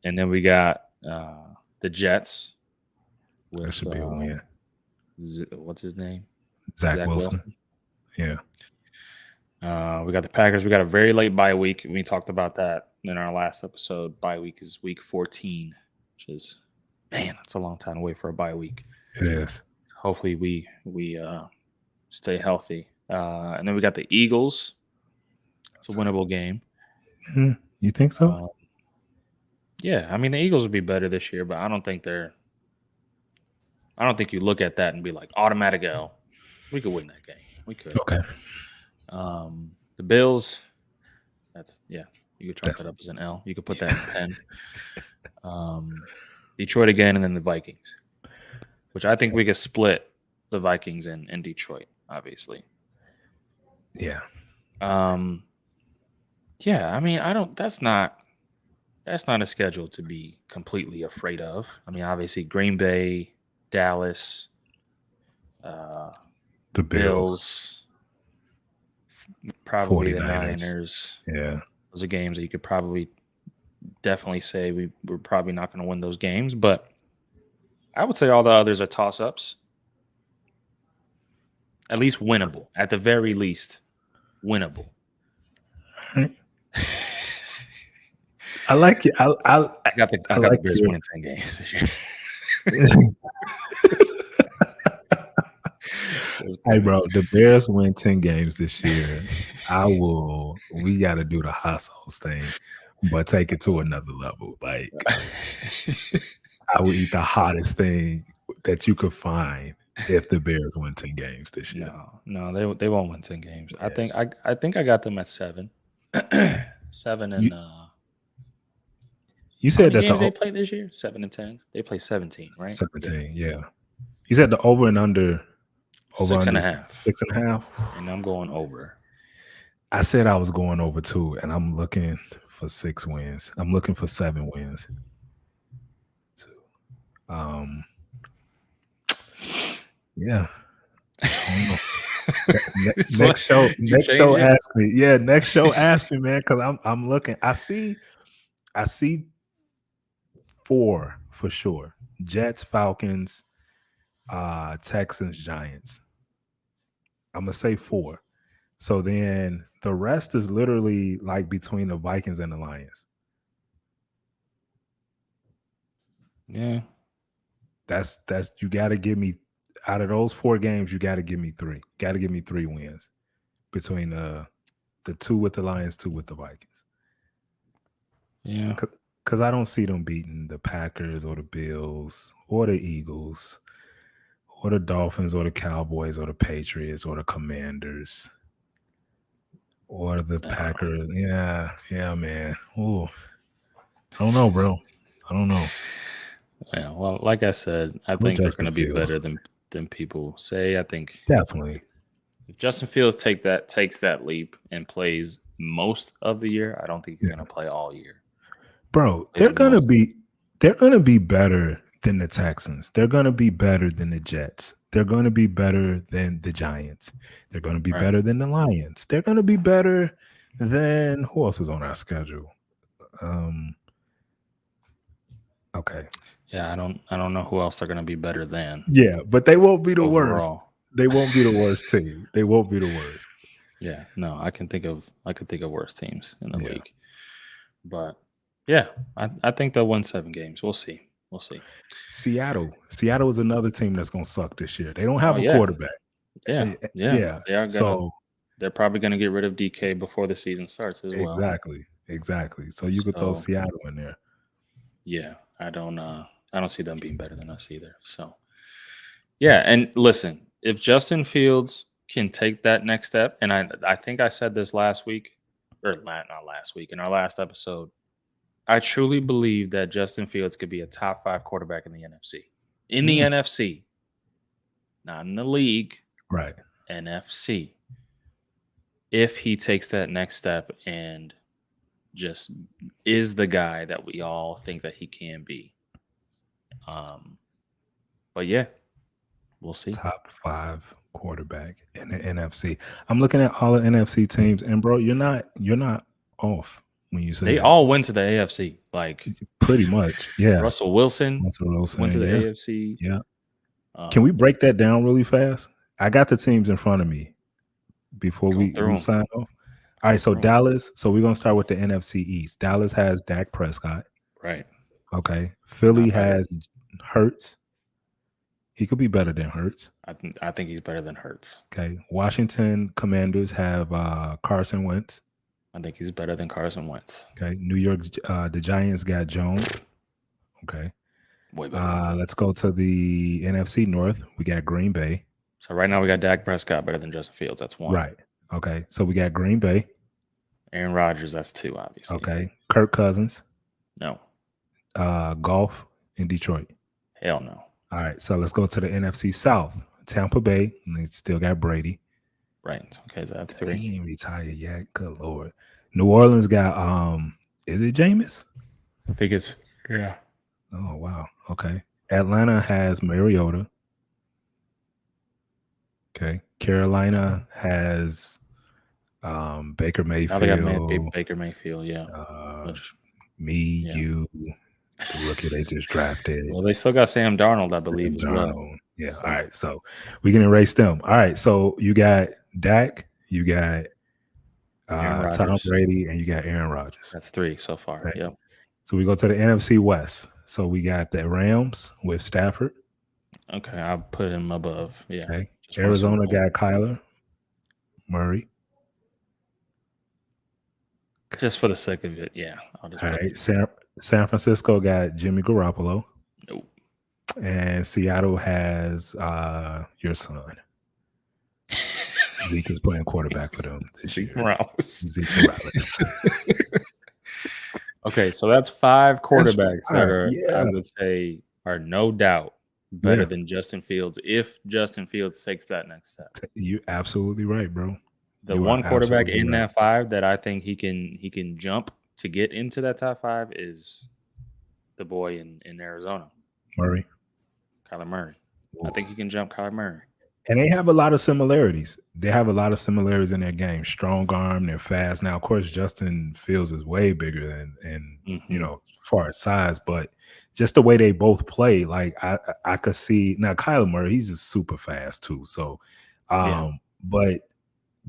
And then we got the Jets. That should be a win. What's his name? Zach Wilson. Yeah. We got the Packers. We got a very late bye week. We talked about that in our last episode. Bye week is week 14, which is, man, that's a long time away for a bye week. It is. Hopefully we stay healthy. And then we got the Eagles. It's a winnable game. You think so? Yeah. I mean, the Eagles would be better this year, but I don't think you look at that and be like, automatic L. We could win that game. We could. Okay. The Bills, you could chalk that up as an L. You could put that in pen. Detroit again, and then the Vikings, which I think we could split the Vikings and Detroit, obviously. Yeah. Yeah, I mean, that's not a schedule to be completely afraid of. I mean, obviously Green Bay, Dallas, the Bills, probably 49ers. The Niners. Yeah. Those are games that you could probably definitely say we're probably not going to win those games, but I would say all the others are toss-ups. At least winnable. At the very least, winnable. I like it. I got the Bears winning 10 games this year. Hey, bro, the Bears win 10 games this year. We got to do the hustles thing, but take it to another level. Like, I would eat the hottest thing that you could find if the Bears win 10 games this year. No, they won't win 10 games. Yeah. I think I got them at 7. 7 and you said that games they played this year? 7 and 10. They play 17, right? 17, yeah. You said the over and under 6.5. 6.5. And I'm going over. I said I was going over too, and I'm looking for 6 wins. I'm looking for 7 wins. Yeah. Next show ask me. Yeah, next show ask me, man, because I'm looking. I see 4 for sure. Jets, Falcons, Texans, Giants. I'm gonna say 4. So then the rest is literally like between the Vikings and the Lions. Yeah. That's you got to give me out of those 4 games. You got to give me 3. Got to give me 3 wins between the 2 with the Lions, 2 with the Vikings. Yeah. Because I don't see them beating the Packers or the Bills or the Eagles or the Dolphins or the Cowboys or the Patriots or the Commanders or the Packers. Yeah, man. Ooh, I don't know, bro. I don't know. Yeah, well, like I said, I think they're going to be better than people say. I think definitely. If Justin Fields takes that leap and plays most of the year, I don't think he's going to play all year. Bro, they're gonna be better than the Texans. They're gonna be better than the Jets. They're gonna be better than the Giants. They're gonna be better than the Lions. They're gonna be better than who else is on our schedule? Okay. Yeah, I don't know who else they're gonna be better than. Yeah, but they won't be the overall. worst. They won't be the worst team. They won't be the worst. Yeah, no, I can think of worse teams in the league. But yeah, I think they'll win 7 games. We'll see. Seattle is another team that's gonna suck this year. They don't have a quarterback. Yeah. They are so they're probably gonna get rid of DK before the season starts as well. Exactly. So you could throw Seattle in there. Yeah, I don't see them being better than us either. So yeah, and listen, if Justin Fields can take that next step, and I think I said this last week, or not last week, in our last episode, I truly believe that Justin Fields could be a top 5 quarterback in the NFC. In the NFC, not in the league. Right. NFC. If he takes that next step and just is the guy that we all think that he can be. But yeah, we'll see. Top 5 quarterback in the NFC. I'm looking at all the NFC teams, and bro, you're not off when you say they all went to the AFC, like pretty much. Yeah, Russell Wilson went to the AFC. Yeah. Can we break that down really fast? I got the teams in front of me before we sign off. All right, so Dallas. So we're gonna start with the NFC East. Dallas has Dak Prescott. Right. Okay. Philly has Hurts. He could be better than Hurts. I think he's better than Hurts. Okay. Washington Commanders have Carson Wentz. I think he's better than Carson Wentz. Okay. New York, the Giants got Jones. Okay. Way better. Let's go to the NFC North. We got Green Bay. So right now we got Dak Prescott better than Justin Fields. That's 1. Right. Okay. So we got Green Bay. Aaron Rodgers, that's 2, obviously. Okay. Kirk Cousins. No. Golf in Detroit. Hell no. All right. So let's go to the NFC South. Tampa Bay. And they still got Brady. Right. Okay. So that's 3. He ain't retired yet. Good Lord. New Orleans got is it Jameis? I think it's Oh wow. Okay. Atlanta has Mariota. Okay. Carolina has Baker Mayfield. Now they got Baker Mayfield, yeah. You, the rookie they just drafted. Well, they still got Sam Darnold, I believe, as well. Yeah. So. All right. So we can erase them. All right. So you got Dak, you got Tom Brady, and you got Aaron Rodgers. That's 3 so far. Okay. Yep. So we go to the NFC West. So we got the Rams with Stafford. Okay, I'll put him above. Yeah. Okay. Arizona got Kyler Murray. Just for the sake of it, yeah. All right. San Francisco got Jimmy Garoppolo. Nope. And Seattle has your son. Zeke is playing quarterback for them. Zeke Morales. Okay, so that's 5 quarterbacks that I would say are no doubt better than Justin Fields if Justin Fields takes that next step. You're absolutely right, bro. The one quarterback in that 5 that I think he can jump to get into that top 5 is the boy in Arizona. Kyler Murray. Ooh. I think he can jump Kyler Murray. And they have a lot of similarities. They have a lot of similarities in their game. Strong arm, they're fast. Now, of course, Justin Fields is way bigger than as far as size, but just the way they both play, like I could see now Kyler Murray, he's just super fast too. So but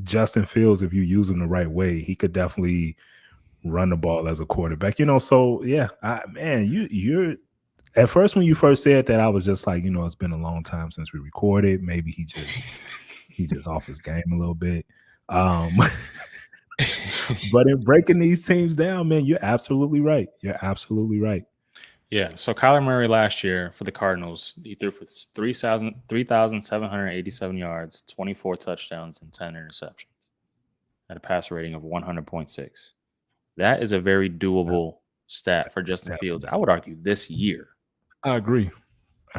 Justin Fields, if you use him the right way, he could definitely run the ball as a quarterback. So yeah, you're at first when you first said that, I was just like, it's been a long time since we recorded. Maybe he's just off his game a little bit. But in breaking these teams down, man, you're absolutely right. You're absolutely right. Yeah. So Kyler Murray last year for the Cardinals, he threw for 3,787 yards, 24 touchdowns, and 10 interceptions at a passer rating of 100.6. That is a very doable stat for Justin Fields. I would argue this year. I agree.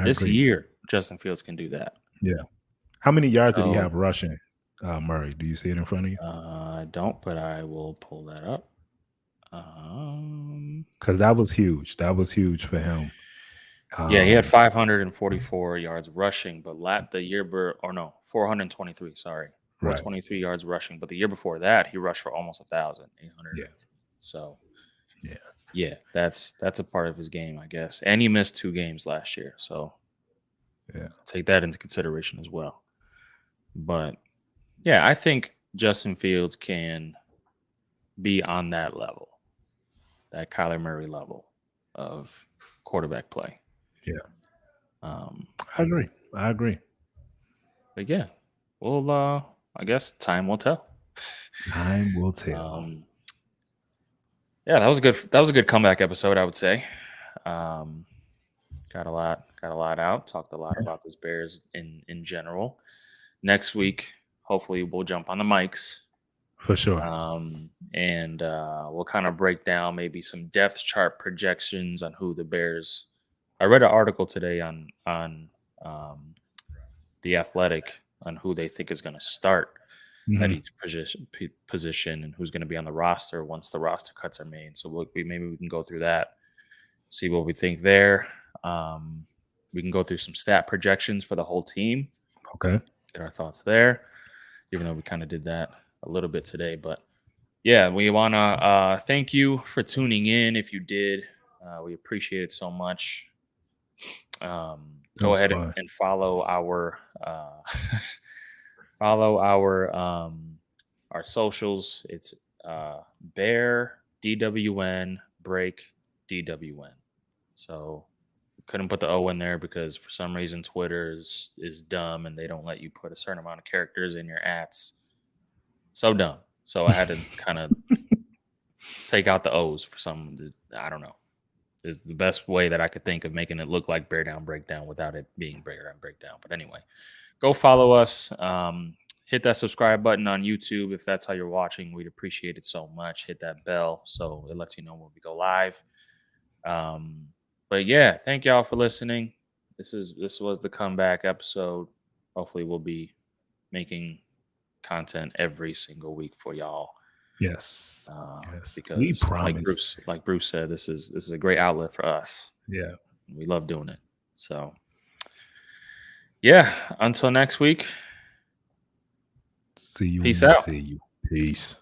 This year, Justin Fields can do that. Yeah. How many yards did he have rushing, Murray? Do you see it in front of you? I don't, but I will pull that up. Because that was huge. That was huge for him. Yeah, he had 544 yards rushing, but 423. Sorry, 423 yards rushing. But the year before that, he rushed for almost 1,800. Yeah. So, yeah, that's a part of his game, I guess. And he missed 2 games last year, so take that into consideration as well. But yeah, I think Justin Fields can be on that level, that Kyler Murray level of quarterback play. Yeah. I agree. But yeah, well, I guess time will tell. Time will tell. Yeah, that was a good comeback episode, I would say. Got a lot out. Talked a lot about this Bears in general. Next week, hopefully, we'll jump on the mics for sure. And we'll kind of break down maybe some depth chart projections on who the Bears. I read an article today on The Athletic on who they think is going to start at each position and who's going to be on the roster once the roster cuts are made. So maybe we can go through that, see what we think there. We can go through some stat projections for the whole team. Okay. Get our thoughts there, even though we kind of did that a little bit today. But yeah, we want to thank you for tuning in. If you did, we appreciate it so much. Go ahead and follow our our socials. It's Bear DWN Break DWN. So couldn't put the O in there because for some reason Twitter is dumb and they don't let you put a certain amount of characters in your ats. So dumb. So I had to kind of take out the O's for some. I don't know. It's the best way that I could think of making it look like Bear Down Breakdown without it being Bear Down Breakdown. But anyway, go follow us. Hit that subscribe button on YouTube if that's how you're watching. We'd appreciate it so much. Hit that bell so it lets you know when we go live. But yeah, thank y'all for listening. This was the comeback episode. Hopefully we'll be making content every single week for y'all. Yes. Because we promise. Like Bruce said, this is a great outlet for us. Yeah. We love doing it. So yeah, until next week. See you. Peace out. See you. Peace.